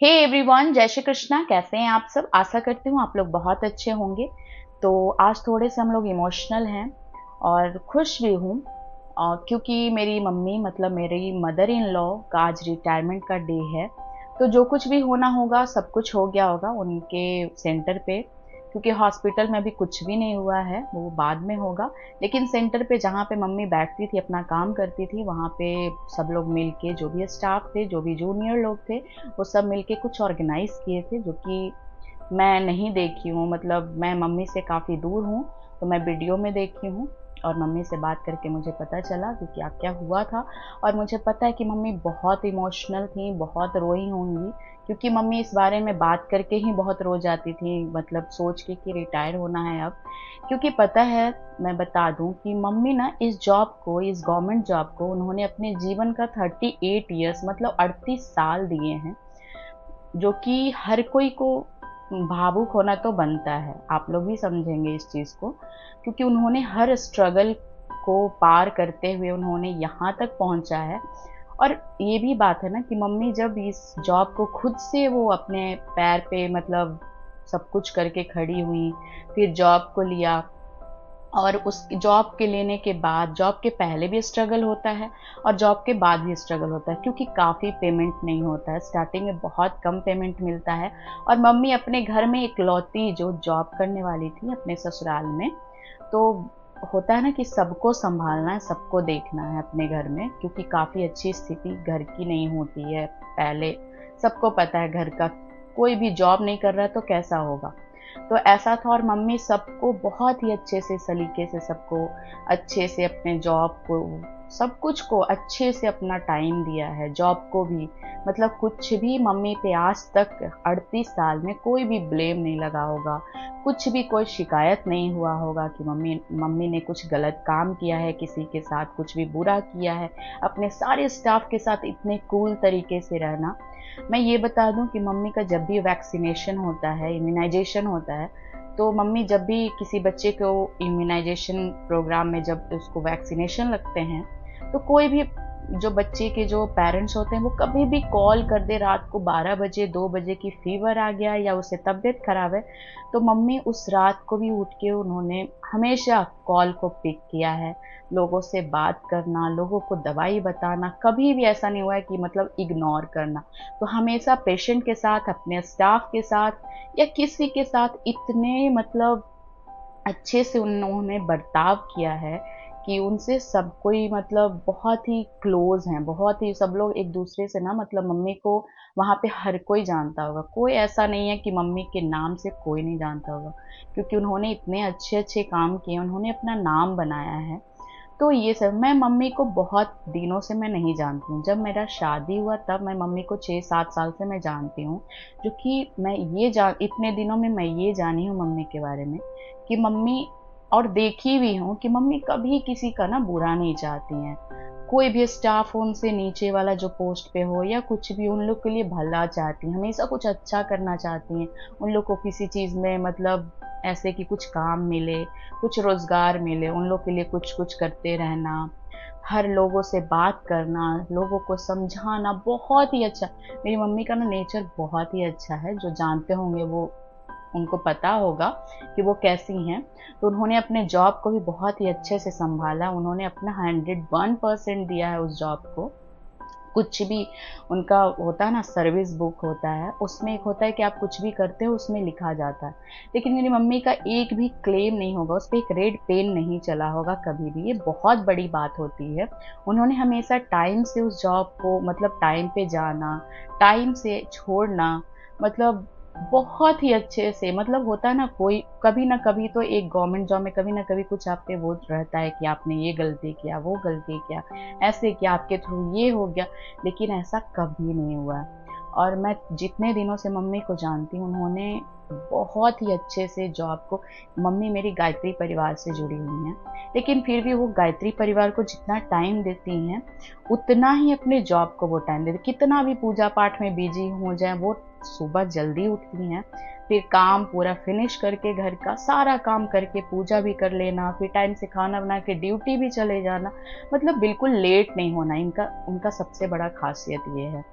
Hey everyone, जय श्री कृष्णा। कैसे हैं आप सब? आशा करती हूँ आप लोग बहुत अच्छे होंगे। तो आज थोड़े से हम लोग इमोशनल हैं और खुश भी हूँ क्योंकि मेरी मम्मी मतलब मेरी मदर इन लॉ का आज रिटायरमेंट का डे है। तो जो कुछ भी होना होगा सब कुछ हो गया होगा उनके सेंटर पे, क्योंकि हॉस्पिटल में भी कुछ भी नहीं हुआ है, वो बाद में होगा। लेकिन सेंटर पे जहाँ पे मम्मी बैठती थी अपना काम करती थी, वहाँ पे सब लोग मिल के, जो भी स्टाफ थे, जो भी जूनियर लोग थे, वो सब मिलके कुछ ऑर्गेनाइज किए थे, जो कि मैं नहीं देखी हूँ। मतलब मैं मम्मी से काफ़ी दूर हूँ, तो मैं वीडियो में देखी हूँ और मम्मी से बात करके मुझे पता चला कि क्या क्या हुआ था। और मुझे पता है कि मम्मी बहुत इमोशनल थी, बहुत रोई होंगी, क्योंकि मम्मी इस बारे में बात करके ही बहुत रो जाती थी, मतलब सोच के कि रिटायर होना है अब। क्योंकि पता है, मैं बता दूं कि मम्मी ना इस जॉब को, इस गवर्नमेंट जॉब को उन्होंने अपने जीवन का 38 ईयर्स मतलब 38 साल दिए हैं, जो कि हर कोई को भावुक होना तो बनता है। आप लोग भी समझेंगे इस चीज़ को, क्योंकि उन्होंने हर स्ट्रगल को पार करते हुए उन्होंने यहाँ तक पहुँचा है। और ये भी बात है ना कि मम्मी जब इस जॉब को खुद से वो अपने पैर पे मतलब सब कुछ करके खड़ी हुई, फिर जॉब को लिया। और उस जॉब के लेने के बाद, जॉब के पहले भी स्ट्रगल होता है और जॉब के बाद भी स्ट्रगल होता है, क्योंकि काफ़ी पेमेंट नहीं होता है, स्टार्टिंग में बहुत कम पेमेंट मिलता है। और मम्मी अपने घर में इकलौती जो जॉब करने वाली थी अपने ससुराल में, तो होता है ना कि सबको संभालना है, सबको देखना है अपने घर में, क्योंकि काफ़ी अच्छी स्थिति घर की नहीं होती है पहले। सबको पता है घर का, कोई भी जॉब नहीं कर रहा है तो कैसा होगा। तो ऐसा था, और मम्मी सबको बहुत ही अच्छे से, सलीके से, सबको अच्छे से अपने जॉब को, सब कुछ को अच्छे से अपना टाइम दिया है, जॉब को भी। मतलब कुछ भी मम्मी पे आज तक 38 साल में कोई भी ब्लेम नहीं लगा होगा, कुछ भी कोई शिकायत नहीं हुआ होगा कि मम्मी मम्मी ने कुछ गलत काम किया है, किसी के साथ कुछ भी बुरा किया है। अपने सारे स्टाफ के साथ इतने कूल तरीके से रहना। मैं ये बता दूं कि मम्मी का जब भी वैक्सीनेशन होता है, इम्यूनाइजेशन होता है, तो मम्मी जब भी किसी बच्चे को इम्यूनाइजेशन प्रोग्राम में जब उसको वैक्सीनेशन लगते हैं, तो कोई भी जो बच्चे के जो पेरेंट्स होते हैं वो कभी भी कॉल कर दे रात को 12 बजे 2 बजे की फीवर आ गया या उसे तबीयत खराब है, तो मम्मी उस रात को भी उठ के उन्होंने हमेशा कॉल को पिक किया है। लोगों से बात करना, लोगों को दवाई बताना, कभी भी ऐसा नहीं हुआ है कि मतलब इग्नोर करना। तो हमेशा पेशेंट के साथ, अपने स्टाफ के साथ या किसी के साथ इतने मतलब अच्छे से उन्होंने बर्ताव किया है कि उनसे सब कोई मतलब बहुत ही क्लोज हैं, बहुत ही सब लोग एक दूसरे से ना, मतलब मम्मी को वहाँ पे हर कोई जानता होगा। कोई ऐसा नहीं है कि मम्मी के नाम से कोई नहीं जानता होगा, क्योंकि उन्होंने इतने अच्छे अच्छे काम किए, उन्होंने अपना नाम बनाया है। तो ये सब मैं मम्मी को बहुत दिनों से मैं नहीं जानती हूँ। जब मेरा शादी हुआ तब मैं मम्मी को 6-7 साल से मैं जानती हूँ, जो कि मैं ये जान इतने दिनों में मैं ये जानी हूँ मम्मी के बारे में कि मम्मी, और देखी भी हूँ कि मम्मी कभी किसी का ना बुरा नहीं चाहती हैं। कोई भी स्टाफ हो, उनसे नीचे वाला जो पोस्ट पे हो या कुछ भी, उन लोग के लिए भला चाहती हैं, हमेशा कुछ अच्छा करना चाहती हैं। उन लोग को किसी चीज़ में मतलब ऐसे कि कुछ काम मिले, कुछ रोज़गार मिले, उन लोग के लिए कुछ-कुछ करते रहना, हर लोगों से बात करना, लोगों को समझाना, बहुत ही अच्छा। मेरी मम्मी का ना नेचर बहुत ही अच्छा है, जो जानते होंगे वो, उनको पता होगा कि वो कैसी हैं। तो उन्होंने अपने जॉब को भी बहुत ही अच्छे से सँभाला, उन्होंने अपना 101% दिया है उस जॉब को। कुछ भी उनका होता है ना, सर्विस बुक होता है, उसमें एक होता है कि आप कुछ भी करते हो उसमें लिखा जाता है। लेकिन मेरी मम्मी का एक भी क्लेम नहीं होगा, उस पे एक रेड पेन नहीं चला होगा कभी भी, ये बहुत बड़ी बात होती है। उन्होंने हमेशा टाइम से उस जॉब को, मतलब टाइम पे जाना, टाइम से छोड़ना, मतलब बहुत ही अच्छे से, मतलब होता है ना, कोई कभी ना कभी तो एक गवर्नमेंट जॉब में कभी ना कभी कुछ आप पे वो रहता है कि आपने ये गलती किया, वो गलती किया, ऐसे किया, आपके थ्रू ये हो गया। लेकिन ऐसा कभी नहीं हुआ है। और मैं जितने दिनों से मम्मी को जानती हूँ, उन्होंने बहुत ही अच्छे से जॉब को, मम्मी मेरी गायत्री परिवार से जुड़ी हुई हैं, लेकिन फिर भी वो गायत्री परिवार को जितना टाइम देती हैं, उतना ही अपने जॉब को वो टाइम देती। कितना भी पूजा पाठ में बिजी हो जाए, वो सुबह जल्दी उठती हैं, फिर काम पूरा फिनिश करके, घर का सारा काम करके, पूजा भी कर लेना, फिर टाइम से खाना बना के ड्यूटी भी चले जाना, मतलब बिल्कुल लेट नहीं होना, इनका उनका सबसे बड़ा खासियत ये है।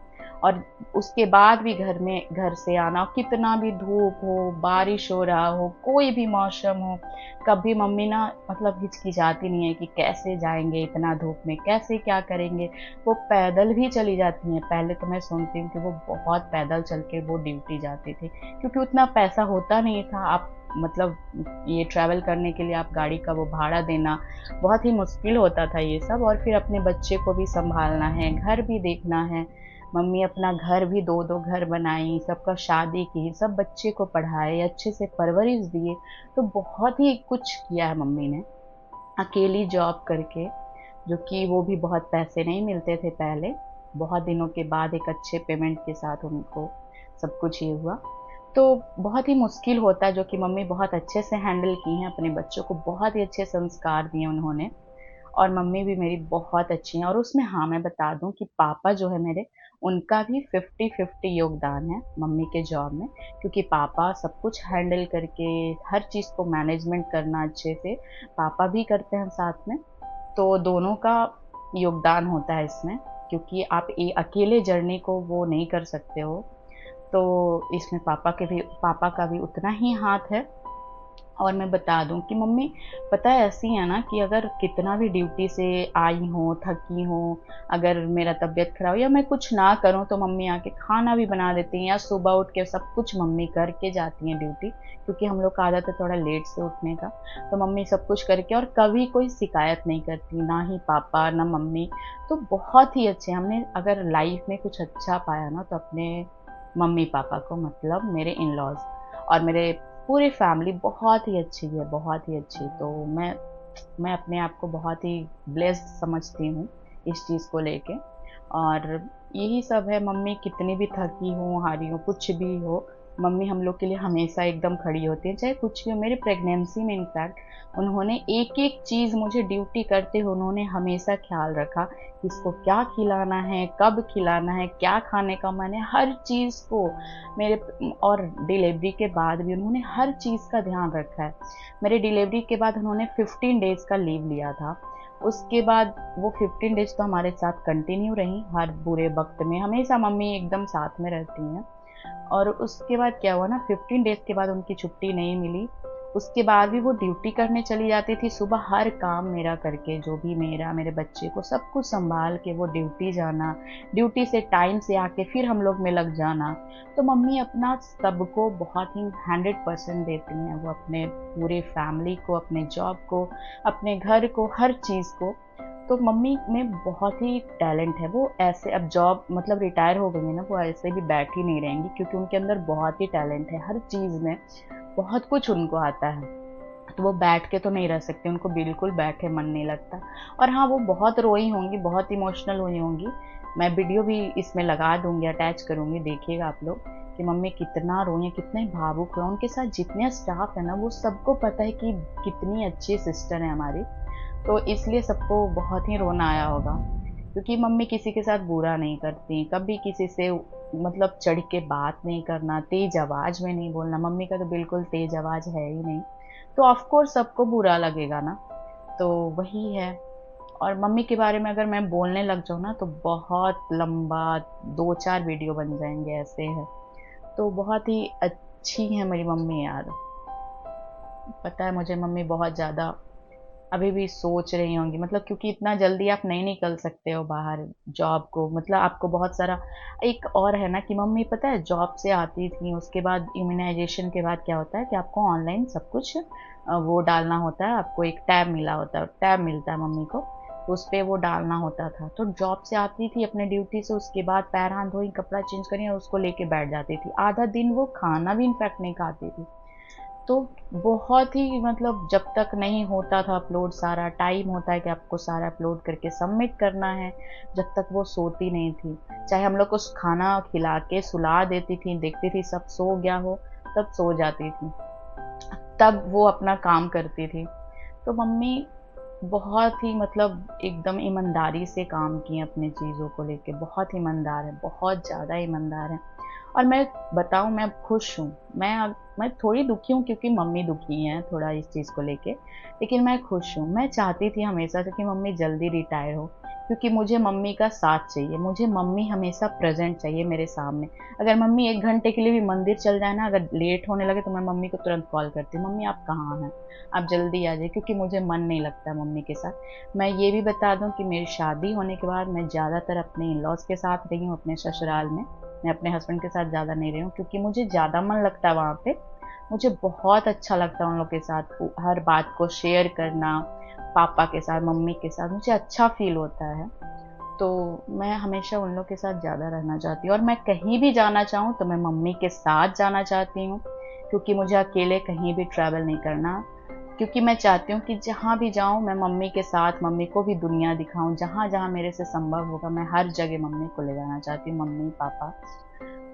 और उसके बाद भी घर से आना, कितना भी धूप हो, बारिश हो रहा हो, कोई भी मौसम हो, कभी मम्मी ना मतलब हिचकिचाती नहीं है कि कैसे जाएँगे इतना धूप में, कैसे क्या करेंगे। वो पैदल भी चली जाती हैं। पहले तो मैं सुनती हूँ कि वो बहुत पैदल चल के वो ड्यूटी जाती थी, क्योंकि उतना पैसा होता नहीं था। आप मतलब ये ट्रैवल करने के लिए आप गाड़ी का वो भाड़ा देना, बहुत ही मुश्किल होता था ये सब। और फिर अपने बच्चे को भी सँभालना है, घर भी देखना है। मम्मी अपना घर भी 2-2 घर बनाई, सबका शादी की, सब बच्चे को पढ़ाए, अच्छे से परवरिश दिए। तो बहुत ही कुछ किया है मम्मी ने, अकेली जॉब करके, जो कि वो भी बहुत पैसे नहीं मिलते थे पहले। बहुत दिनों के बाद एक अच्छे पेमेंट के साथ उनको सब कुछ ये हुआ। तो बहुत ही मुश्किल होता है, जो कि मम्मी बहुत अच्छे से हैंडल की हैं। अपने बच्चों को बहुत ही अच्छे संस्कार दिए उन्होंने। और मम्मी भी मेरी बहुत अच्छी हैं। और उसमें हाँ, मैं बता दूँ कि पापा जो है मेरे, उनका भी 50-50 योगदान है मम्मी के जॉब में। क्योंकि पापा सब कुछ हैंडल करके, हर चीज़ को मैनेजमेंट करना अच्छे से, पापा भी करते हैं साथ में। तो दोनों का योगदान होता है इसमें, क्योंकि आप अकेले जर्नी को वो नहीं कर सकते हो। तो इसमें पापा का भी उतना ही हाथ है। और मैं बता दूँ कि मम्मी पता है ऐसी है ना, कि अगर कितना भी ड्यूटी से आई हूँ, थकी हूँ, अगर मेरा तबीयत खराब या मैं कुछ ना करूँ, तो मम्मी आके खाना भी बना देती हैं, या सुबह उठ के सब कुछ मम्मी करके जाती हैं ड्यूटी। क्योंकि हम लोग का आदत है थोड़ा लेट से उठने का। तो मम्मी सब कुछ करके, और कभी कोई शिकायत नहीं करती, ना ही पापा ना मम्मी। तो बहुत ही अच्छे, हमने अगर लाइफ में कुछ अच्छा पाया ना, तो अपने मम्मी पापा को, मतलब मेरे इन लॉज। और मेरे पूरी फैमिली बहुत ही अच्छी है, बहुत ही अच्छी। तो मैं अपने आप को बहुत ही ब्लेस्ड समझती हूँ इस चीज़ को लेके। और यही सब है, मम्मी कितनी भी थकी हो, हारी हो, कुछ भी हो, मम्मी हम लोग के लिए हमेशा एकदम खड़ी होती हैं, चाहे कुछ भी हो। मेरी प्रेगनेंसी में इनफैक्ट उन्होंने एक-एक चीज़, मुझे ड्यूटी करते हुए उन्होंने हमेशा ख़्याल रखा, किसको क्या खिलाना है, कब खिलाना है, क्या खाने का मन है, हर चीज़ को मेरे। और डिलीवरी के बाद भी उन्होंने हर चीज़ का ध्यान रखा है। मेरी डिलीवरी के बाद उन्होंने 15 डेज़ का लीव लिया था। उसके बाद वो 15 डेज़ तो हमारे साथ कंटिन्यू रहीं, हर बुरे वक़्त में, हमेशा मम्मी एकदम साथ में रहती हैं। और उसके बाद क्या हुआ ना, 15 डेज़ के बाद उनकी छुट्टी नहीं मिली। उसके बाद भी वो ड्यूटी करने चली जाती थी, सुबह हर काम मेरा करके, जो भी मेरा, मेरे बच्चे को सब कुछ सँभाल के वो ड्यूटी जाना, ड्यूटी से टाइम से आके फिर हम लोग में लग जाना। तो मम्मी अपना सबको बहुत ही 100% देती हैं, वो अपने पूरे फैमिली को, अपने जॉब को, अपने घर को, हर चीज़ को। तो मम्मी में बहुत ही टैलेंट है। वो ऐसे अब जॉब मतलब रिटायर हो गई है ना, वो ऐसे भी बैठी नहीं रहेंगी, क्योंकि उनके अंदर बहुत ही टैलेंट है हर चीज़ में, बहुत कुछ उनको आता है। तो वो बैठ के तो नहीं रह सकते, उनको बिल्कुल बैठे मन नहीं लगता। और हाँ, वो बहुत रोई होंगी, बहुत इमोशनल हुई होंगी। मैं वीडियो भी इसमें लगा दूँगी, अटैच करूँगी, देखिएगा आप लोग कि मम्मी कितना रोई हैं, कितने भावुक हैं। उनके साथ जितने स्टाफ है ना, वो सबको पता है कि कितनी अच्छी सिस्टर है हमारी। तो इसलिए सबको बहुत ही रोना आया होगा, क्योंकि मम्मी किसी के साथ बुरा नहीं करती, कभी किसी से मतलब चढ़ के बात नहीं करना, तेज आवाज़ में नहीं बोलना। मम्मी का तो बिल्कुल तेज आवाज़ है ही नहीं। तो ऑफ कोर्स सबको बुरा लगेगा ना। तो वही है। और मम्मी के बारे में अगर मैं बोलने लग जाऊँ ना, तो बहुत लंबा 2-4 वीडियो बन जाएंगे, ऐसे है। तो बहुत ही अच्छी है मेरी मम्मी यार। पता है मुझे, मम्मी बहुत ज़्यादा अभी भी सोच रही होंगी, मतलब क्योंकि इतना जल्दी आप नहीं निकल सकते हो बाहर जॉब को, मतलब आपको बहुत सारा। एक और है ना कि मम्मी पता है जॉब से आती थी, उसके बाद इम्यूनाइजेशन के बाद क्या होता है कि आपको ऑनलाइन सब कुछ वो डालना होता है। आपको एक टैब मिला होता है, टैब मिलता है मम्मी को, तो उस पे वो डालना होता था। तो जॉब से आती थी अपने ड्यूटी से, उसके बाद पैर हाथ धोई, कपड़ा चेंज करी और उसको लेके बैठ जाती थी। आधा दिन वो खाना भी इनफैक्ट नहीं खाती थी। तो बहुत ही मतलब जब तक नहीं होता था अपलोड, सारा टाइम होता है कि आपको सारा अपलोड करके सबमिट करना है, जब तक वो सोती नहीं थी। चाहे हम लोग को खाना खिला के सुला देती थी, देखती थी सब सो गया हो, तब सो जाती थी, तब वो अपना काम करती थी। तो मम्मी बहुत ही मतलब एकदम ईमानदारी से काम किए अपनी चीज़ों को लेके, बहुत ईमानदार है, बहुत ज़्यादा ईमानदार है। और मैं बताऊँ, मैं खुश हूँ। मैं थोड़ी दुखी हूँ, क्योंकि मम्मी दुखी हैं थोड़ा इस चीज़ को लेके, लेकिन मैं खुश हूँ। मैं चाहती थी हमेशा से कि मम्मी जल्दी रिटायर हो, क्योंकि मुझे मम्मी का साथ चाहिए, मुझे मम्मी हमेशा प्रेज़ेंट चाहिए मेरे सामने। अगर मम्मी 1 घंटे के लिए भी मंदिर चल जाए ना, अगर लेट होने लगे तो मैं मम्मी को तुरंत कॉल करती हूँ, मम्मी आप कहाँ हैं? आप जल्दी आ जाइए, क्योंकि मुझे मन नहीं लगता मम्मी के साथ। मैं ये भी बता दूँ कि मेरी शादी होने के बाद मैं ज़्यादातर अपने इन-लॉज़ के साथ रही हूँ, अपने ससुराल में। मैं अपने हस्बैंड के साथ ज़्यादा नहीं रही हूँ, क्योंकि मुझे ज़्यादा मन लगता है वहाँ पे। मुझे बहुत अच्छा लगता है उन लोग के साथ हर बात को शेयर करना, पापा के साथ, मम्मी के साथ, मुझे अच्छा फ़ील होता है। तो मैं हमेशा उन लोग के साथ ज़्यादा रहना चाहती हूँ, और मैं कहीं भी जाना चाहूँ तो मैं मम्मी के साथ जाना चाहती हूँ, क्योंकि मुझे अकेले कहीं भी ट्रैवल नहीं करना। क्योंकि मैं चाहती हूँ कि जहाँ भी जाऊँ मैं मम्मी के साथ, मम्मी को भी दुनिया दिखाऊँ, जहाँ-जहाँ मेरे से संभव होगा मैं हर जगह मम्मी को ले जाना चाहती हूँ, मम्मी, पापा।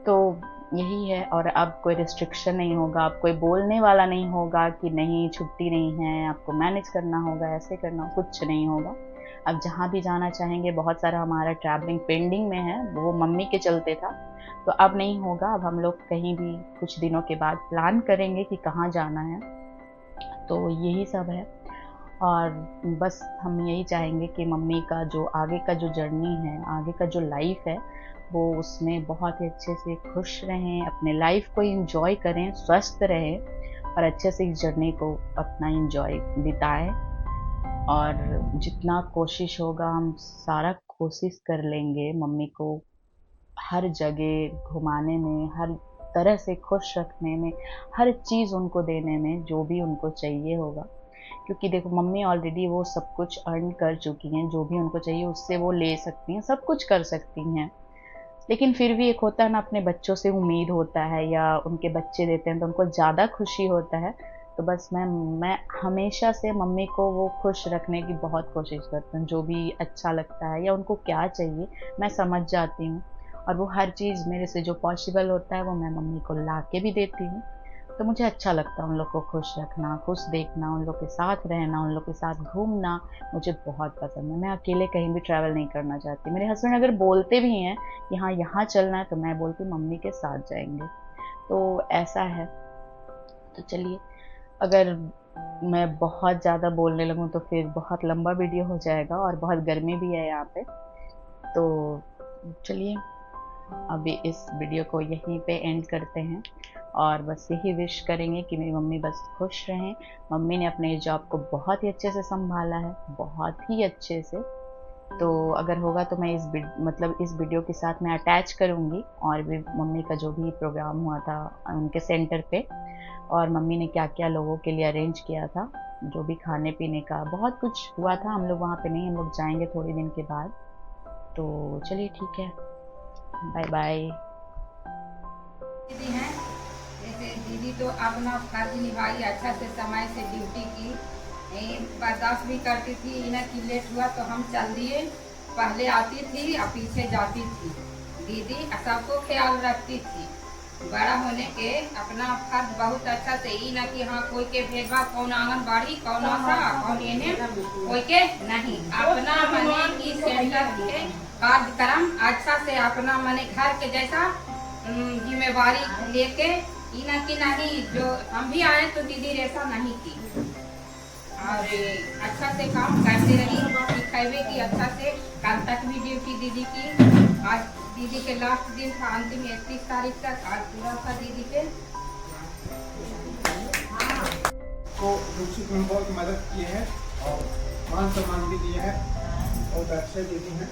तो यही है, और अब कोई रिस्ट्रिक्शन नहीं होगा, अब कोई बोलने वाला नहीं होगा कि नहीं छुट्टी नहीं है, आपको मैनेज करना होगा, ऐसे करना, कुछ नहीं होगा। अब जहाँ भी जाना चाहेंगे, बहुत सारा हमारा ट्रैवलिंग पेंडिंग में है, वो मम्मी के चलते था, तो अब नहीं होगा। अब हम लोग कहीं भी कुछ दिनों के बाद प्लान करेंगे कि कहाँ जाना है, तो यही सब है। और बस हम यही चाहेंगे कि मम्मी का जो आगे का जो जर्नी है, आगे का जो लाइफ है, वो उसमें बहुत ही अच्छे से खुश रहें, अपने लाइफ को एंजॉय करें, स्वस्थ रहें, और अच्छे से इस जर्नी को अपना एंजॉय बिताएं। और जितना कोशिश होगा हम सारा कोशिश कर लेंगे मम्मी को हर जगह घुमाने में, हर तरह से खुश रखने में, हर चीज़ उनको देने में, जो भी उनको चाहिए होगा। क्योंकि देखो मम्मी ऑलरेडी वो सब कुछ अर्न कर चुकी हैं, जो भी उनको चाहिए उससे वो ले सकती हैं, सब कुछ कर सकती हैं। लेकिन फिर भी एक होता है ना, अपने बच्चों से उम्मीद होता है, या उनके बच्चे देते हैं तो उनको ज़्यादा खुशी होता है। तो बस मैं हमेशा से मम्मी को वो खुश रखने की बहुत कोशिश करती हूँ, जो भी अच्छा लगता है या उनको क्या चाहिए मैं समझ जाती हूँ, और वो हर चीज़ मेरे से जो पॉसिबल होता है वो मैं मम्मी को ला के भी देती हूँ। तो मुझे अच्छा लगता है उन लोग को खुश रखना, खुश देखना, उन लोग के साथ रहना, उन लोग के साथ घूमना, मुझे बहुत पसंद है। मैं अकेले कहीं भी ट्रैवल नहीं करना चाहती। मेरे हस्बैंड अगर बोलते भी हैं कि हाँ, यहाँ चलना है, तो मैं बोलती हूँ मम्मी के साथ जाएँगे। तो ऐसा है। तो चलिए, अगर मैं बहुत ज़्यादा बोलने लगूँ तो फिर बहुत लंबा वीडियो हो जाएगा, और बहुत गर्मी भी है यहाँ पे। तो चलिए, अभी इस वीडियो को यहीं पे एंड करते हैं, और बस यही विश करेंगे कि मेरी मम्मी बस खुश रहें। मम्मी ने अपने जॉब को बहुत ही अच्छे से सँभाला है, बहुत ही अच्छे से। तो अगर होगा तो मैं इस वीडियो के साथ मैं अटैच करूँगी, और भी मम्मी का जो भी प्रोग्राम हुआ था उनके सेंटर पे, और मम्मी ने क्या-क्या लोगों के लिए अरेंज किया था, जो भी खाने-पीने का बहुत कुछ हुआ था। हम लोग वहाँ पे नहीं, हम लोग जाएँगे थोड़े दिन के बाद। तो चलिए ठीक है, बाय-बाय। दीदी हैं, जैसे दीदी तो अपना फर्ज निभाई, अच्छा से समय से ड्यूटी की, बर्दाश्त भी करती थी। इन्हें कि लेट हुआ तो हम चल दिए, पहले आती थी और पीछे जाती थी। दीदी सबको ख्याल रखती थी। बड़ा होने के अपना फर्ज बहुत अच्छा से, ही ना कि हाँ कोई के भेदभाव, कौन आंगनबाड़ी, कौन आशा, कौन इन्हें, कोई के नहीं, अपना मने की सेंटर के कार्यक्रम अच्छा से अपना मने घर के जैसा जिम्मेवारी लेके, ना कि नहीं जो हम भी आए तो दीदी ऐसा नहीं की, और अच्छा से काम करते रही, सिखावे की अच्छा से। कल तक भी ड्यूटी दीदी की, आज दीदी के लास्ट दिन था, अंतिम 31 तारीख तक, आज पूरा था दीदी के। को दुख सुख में बहुत मदद की है, और मान सम्मान भी दिया है, बहुत अच्छे दीदी हैं।